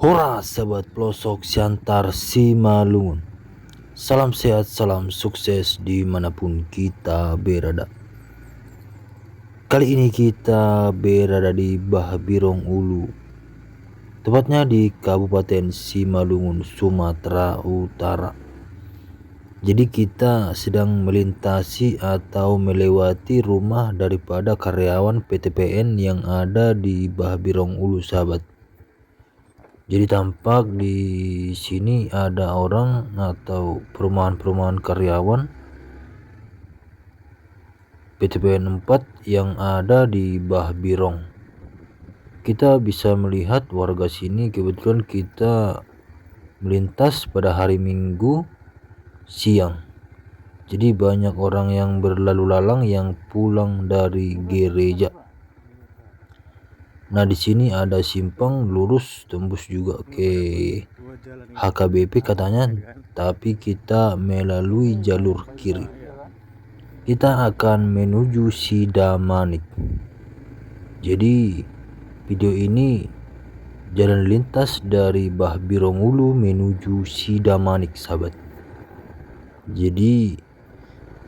Hora sahabat pelosok Siantar Simalungun. Salam sehat, salam sukses dimanapun kita berada. Kali ini kita berada di Bahbirong Ulu, tepatnya di Kabupaten Simalungun, Sumatera Utara. Jadi kita sedang melintasi atau melewati rumah daripada karyawan PTPN yang ada di Bahbirong Ulu, sahabat. Jadi tampak di sini ada orang atau perumahan-perumahan karyawan PTPN 4 yang ada di Bahbirong. Kita bisa melihat warga sini, kebetulan kita melintas pada hari Minggu siang. Jadi banyak orang yang berlalu lalang yang pulang dari gereja. Nah, di sini ada simpang lurus tembus juga ke HKBP katanya, tapi kita melalui jalur kiri. Kita akan menuju Sidamanik. Jadi video ini jalan lintas dari Bahbirong Ulu menuju Sidamanik, sahabat. Jadi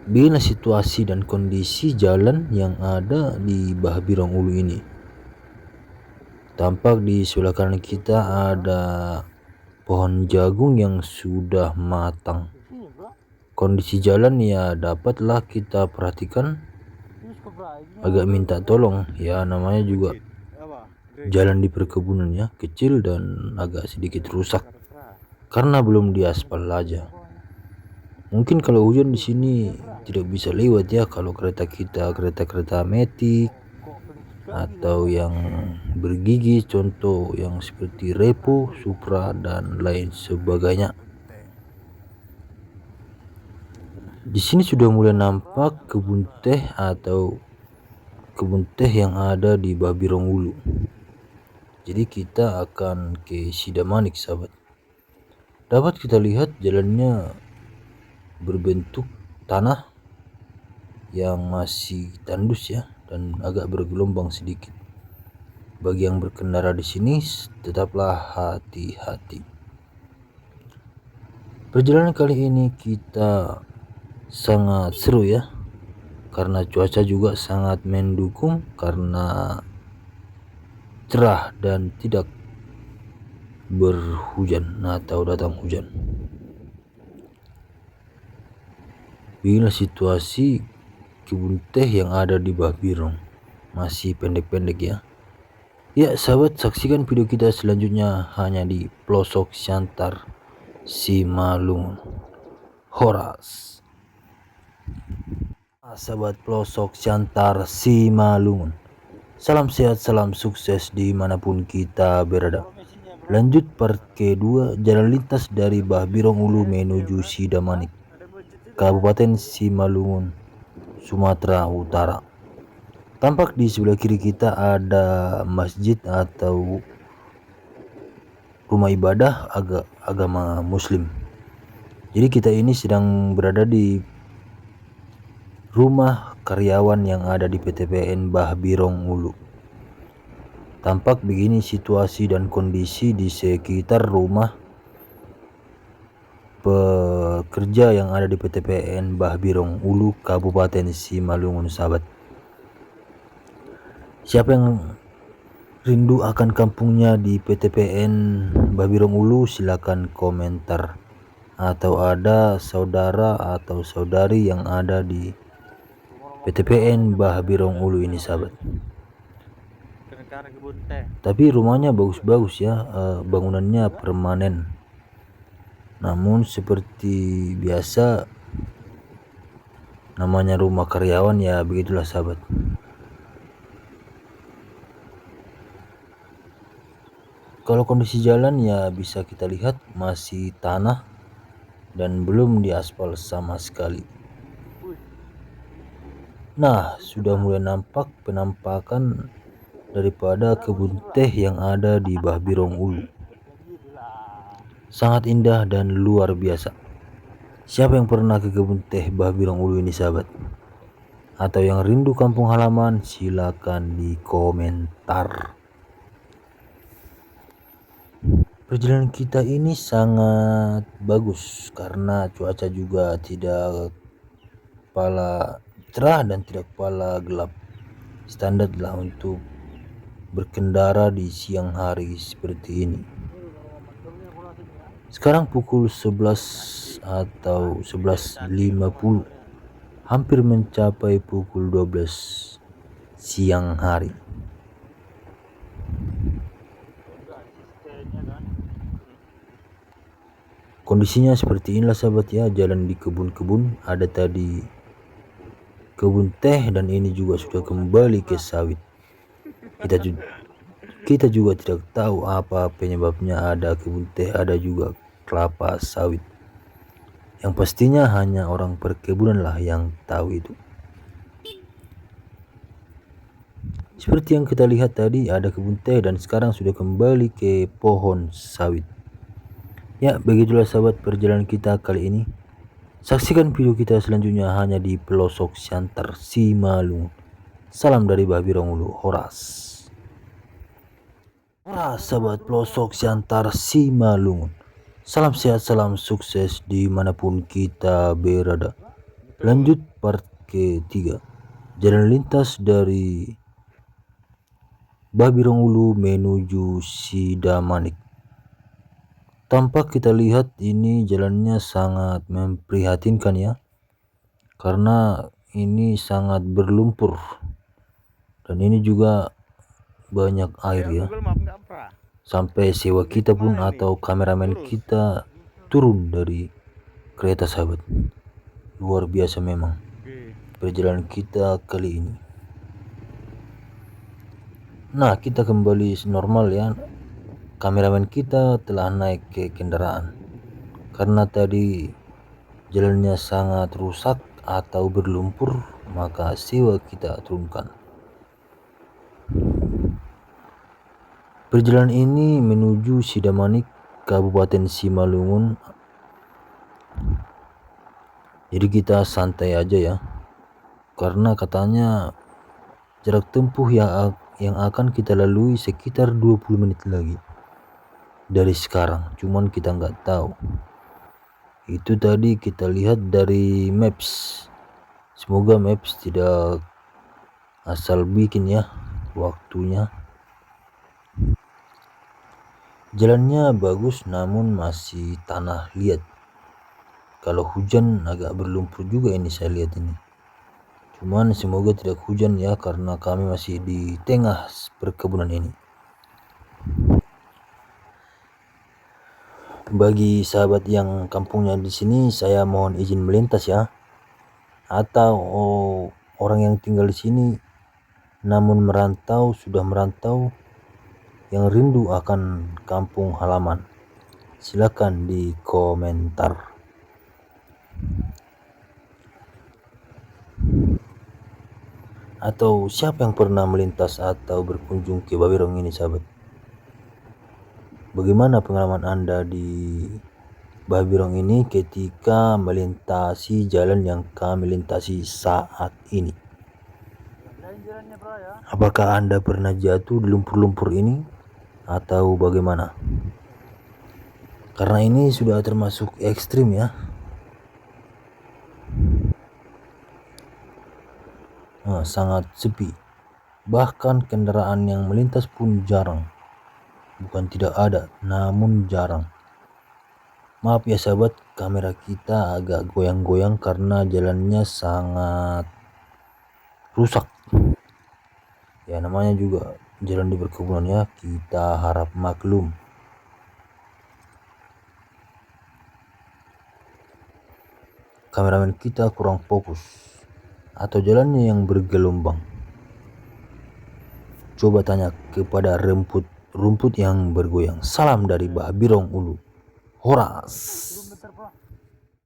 beginilah situasi dan kondisi jalan yang ada di Bahbirong Ulu ini. Tampak di sebelah kanan kita ada pohon jagung yang sudah matang. Kondisi jalan ya dapatlah kita perhatikan agak minta tolong ya, namanya juga jalan di perkebunan ya, kecil dan agak sedikit rusak karena belum diaspal aja. Mungkin kalau hujan di sini tidak bisa lewat ya, kalau kereta metik atau yang bergigi, contoh yang seperti Repo, Supra dan lain sebagainya. Di sini sudah mulai nampak kebun teh atau kebun teh yang ada di Bahbirong Ulu. Jadi kita akan ke Sidamanik, sahabat. Dapat kita lihat jalannya berbentuk tanah yang masih tandus ya, dan agak bergelombang sedikit. Bagi yang berkendara di sini tetaplah hati-hati. Perjalanan kali ini kita sangat seru ya, karena cuaca juga sangat mendukung karena cerah dan tidak berhujan atau datang hujan. Beginilah situasi kebun teh yang ada di Bahbirong, masih pendek-pendek ya. Ya sahabat, saksikan video kita selanjutnya hanya di pelosok Siantar Simalungun. Horas sahabat pelosok Siantar Simalungun, salam sehat, salam sukses dimanapun kita berada. Lanjut part kedua, jalan lintas dari Bahbirong Ulu menuju Sidamanik, Kabupaten Simalungun, Sumatera Utara. Tampak di sebelah kiri kita ada masjid atau rumah ibadah agama Muslim. Jadi kita ini sedang berada di rumah karyawan yang ada di PTPN Bahbirong Ulu. Tampak begini situasi dan kondisi di sekitar rumah pekerja yang ada di PTPN Bahbirong Ulu, Kabupaten Simalungun, sahabat. Siapa yang rindu akan kampungnya di PTPN Bahbirong Ulu, silakan komentar. Atau ada saudara atau saudari yang ada di PTPN Bahbirong Ulu ini, sahabat. Tapi rumahnya bagus-bagus ya, bangunannya permanen. Namun seperti biasa namanya rumah karyawan ya begitulah, sahabat. Kalau kondisi jalan ya bisa kita lihat masih tanah dan belum diaspal sama sekali. Nah, sudah mulai nampak penampakan daripada kebun teh yang ada di Bahbirong Ulu. Sangat indah dan luar biasa. Siapa yang pernah ke kebun teh Bahbirong Ulu ini, sahabat? Atau yang rindu kampung halaman, silakan di komentar. Perjalanan kita ini sangat bagus karena cuaca juga tidak kepala cerah dan tidak kepala gelap. Standar lah untuk berkendara di siang hari seperti ini. Sekarang pukul 11 atau 11.50, hampir mencapai pukul 12 siang hari. Kondisinya seperti inilah sahabat ya, jalan di kebun-kebun, ada tadi kebun teh dan ini juga sudah kembali ke sawit. Kita juga tidak tahu apa penyebabnya, ada kebun teh, ada juga kelapa sawit. Yang pastinya hanya orang perkebunan lah yang tahu itu. Seperti yang kita lihat tadi, ada kebun teh dan sekarang sudah kembali ke pohon sawit. Ya, begitulah sahabat perjalanan kita kali ini. Saksikan video kita selanjutnya hanya di pelosok Siantar Simalungun. Salam dari Babi Rongulu, Horas. Horas sahabat pelosok Siantar Simalungun. Salam sehat, salam sukses dimanapun kita berada. Lanjut part ketiga. Jalan lintas dari Babi Rongulu menuju Sidamanik. Tampak kita lihat ini jalannya sangat memprihatinkan ya, karena ini sangat berlumpur dan ini juga banyak air ya, sampai sewa kita pun atau kameramen kita turun dari kereta sahabat. Luar biasa memang perjalanan kita kali ini. Nah, kita kembali normal ya. Kameramen kita telah naik ke kendaraan karena tadi jalannya sangat rusak atau berlumpur, maka sewa kita turunkan. Perjalanan ini menuju Sidamanik, Kabupaten Simalungun. Jadi kita santai aja ya, karena katanya jarak tempuh yang akan kita lalui sekitar 20 menit lagi dari sekarang, cuman kita nggak tahu. Itu tadi kita lihat dari maps. Semoga maps tidak asal bikin ya waktunya. Jalannya bagus namun masih tanah liat. Kalau hujan agak berlumpur juga ini saya lihat ini. Cuman semoga tidak hujan ya, karena kami masih di tengah perkebunan ini. Bagi sahabat yang kampungnya di sini, saya mohon izin melintas ya. Atau orang yang tinggal di sini namun sudah merantau, yang rindu akan kampung halaman, silakan di komentar. Atau siapa yang pernah melintas atau berkunjung ke Babirong ini sahabat? Bagaimana pengalaman Anda di Babirong ini ketika melintasi jalan yang kami lintasi saat ini? Apakah Anda pernah jatuh di lumpur-lumpur ini atau bagaimana? Karena ini sudah termasuk ekstrim ya. Sangat sepi. Bahkan kendaraan yang melintas pun jarang. Bukan tidak ada, namun jarang. Maaf ya sahabat, kamera kita agak goyang-goyang karena jalannya sangat rusak. Ya namanya juga jalan di perkebunan ya, kita harap maklum. Kameramen kita kurang fokus atau jalannya yang bergelombang. Coba tanya kepada rumput yang bergoyang. Salam dari Babirong Ulu, Horas.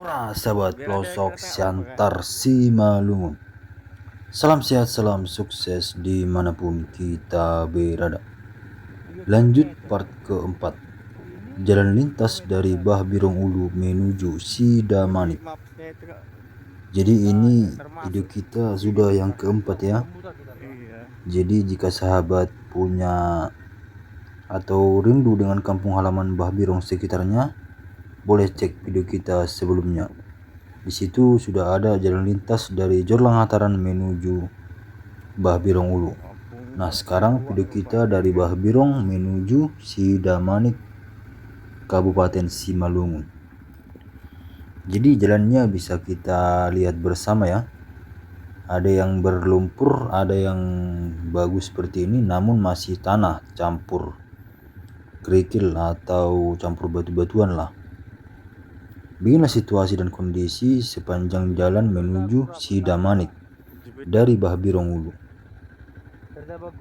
Horas sahabat pelosok Siantar Simalungun. Salam sehat, salam sukses dimanapun kita berada. Lanjut part keempat. Jalan lintas dari Babirong Ulu menuju Sidamanik. Jadi ini video kita sudah yang keempat ya. Jadi jika sahabat punya atau rindu dengan kampung halaman Bah Birong sekitarnya, boleh cek video kita sebelumnya. Di situ sudah ada jalan lintas dari Jorlang Hataran menuju Bah Birong Ulu. Nah, sekarang video kita dari Bah Birong menuju Sidamanik, Kabupaten Simalungun. Jadi jalannya bisa kita lihat bersama ya. Ada yang berlumpur, ada yang bagus seperti ini, namun masih tanah campur kerikil atau campur batu-batuan lah. Beginilah situasi dan kondisi sepanjang jalan menuju Sidamanik dari Bah Birong Ulu.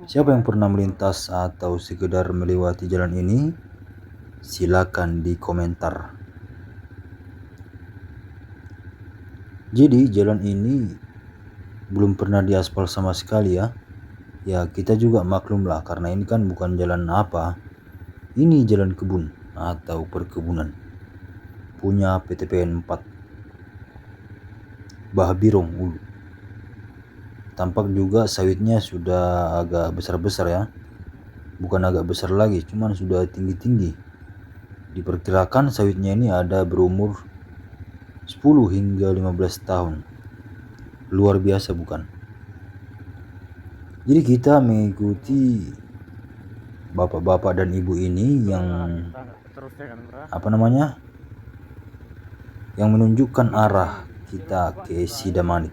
Siapa yang pernah melintas atau sekedar melewati jalan ini, silakan di komentar. Jadi jalan ini belum pernah diaspal sama sekali ya. Ya kita juga maklum lah, karena ini kan bukan jalan apa, ini jalan kebun atau perkebunan punya PT PN 4 Bah Birong Ulu. Tampak juga sawitnya sudah agak besar-besar ya, bukan agak besar lagi, cuman sudah tinggi-tinggi. Diperkirakan sawitnya ini ada berumur 10 hingga 15 tahun. Luar biasa bukan? Jadi kita mengikuti bapak-bapak dan ibu ini yang yang menunjukkan arah kita ke Sidamanik.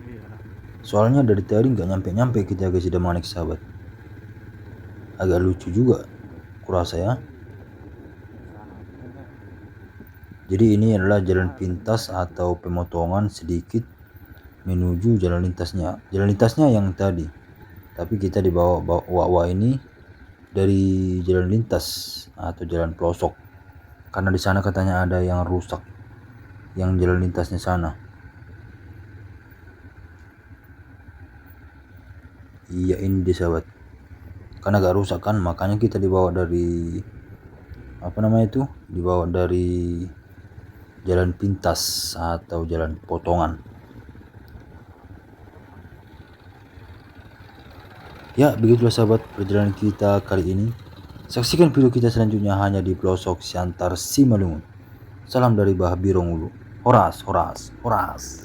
Soalnya dari tadi nggak nyampe-nyampe kita ke Sidamanik, sahabat. Agak lucu juga kurasa ya. Jadi ini adalah jalan pintas atau pemotongan sedikit menuju jalan lintasnya. Jalan lintasnya yang tadi, tapi kita dibawa ini dari jalan lintas atau jalan pelosok, karena di sana katanya ada yang rusak, yang jalan lintasnya sana. Iya ini dia sahabat, karena gak rusak kan, makanya kita dibawa dari dibawa dari jalan pintas atau jalan potongan. Ya begitulah sahabat perjalanan kita kali ini. Saksikan video kita selanjutnya hanya di pelosok Siantar Simalungun. Salam dari Bah Birong Ulu. Horas, horas, horas.